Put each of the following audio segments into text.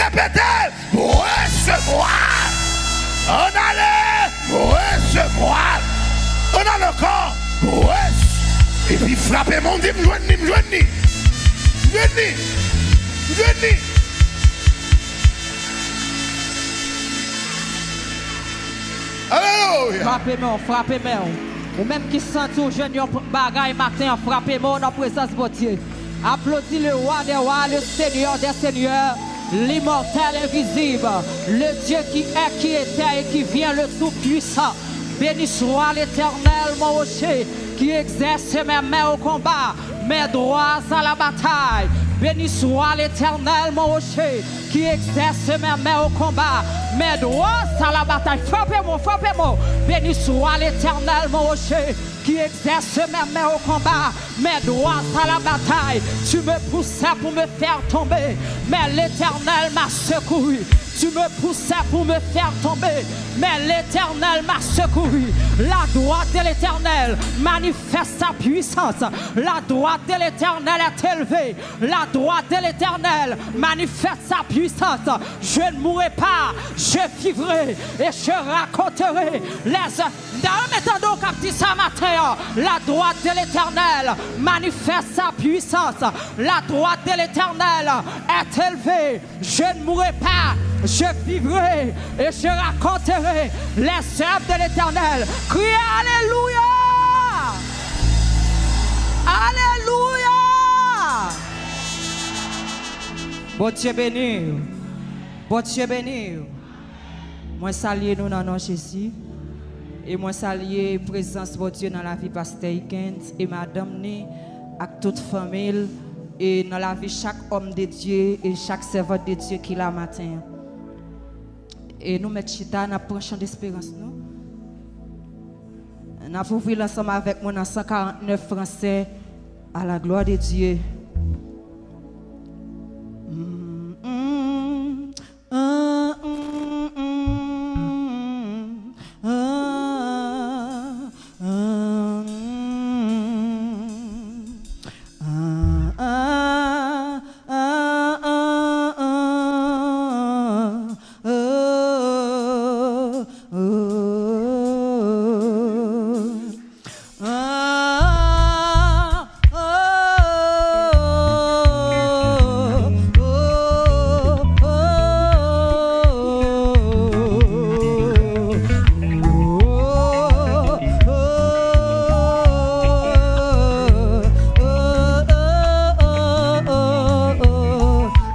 répétez, recevoir. On allait, recevoir. On a le corps, et puis frappez mon dit, joignez. Alléluia. Frappez-moi. Ou même qui sent tout jeune, bagaille matin, frappez-moi dans la présence de Dieu. Applaudis le roi des rois, le Seigneur des seigneurs, l'immortel invisible, le Dieu qui est, qui était et qui vient, le tout-puissant. Béni soit l'Éternel, mon rocher, qui exerce mes mains au combat, mes droits à la bataille. Béni soit l'Éternel, mon rocher, qui exerce mes mains au combat, mes droits à la bataille. Frappez-moi. Béni soit l'Éternel, mon rocher, qui exerce mes mains au combat, mes droits à la bataille. Tu me poussais pour me faire tomber, mais l'Éternel m'a secouru. Tu me poussais pour me faire tomber, mais l'Éternel m'a secouru. La droite de l'Éternel manifeste sa puissance. La droite de l'Éternel est élevée. La droite de l'Éternel manifeste sa puissance. Je ne mourrai pas, je vivrai et je raconterai les œuvres. Dans le dit ça matin, la droite de l'Éternel manifeste sa puissance. La droite de l'Éternel est élevée. Je ne mourrai pas, je vivrai et je raconterai les œuvres de l'Éternel. Criez Alléluia! Alléluia! Bon Dieu béni. Bon Dieu béni. Moi saluer nous dans nos Jésus. Et moi saluer la présence de Dieu dans la vie de Pasteur Higgins et Madame Ni, avec toute famille et dans la vie de chaque homme de Dieu et chaque servant de Dieu qui est là matin. Et nous mettons chita dans le chant d'espérance. Nous avons ouvert ensemble avec moi dans 149 français à la gloire de Dieu.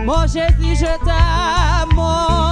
Mon Jésus, je t'aime.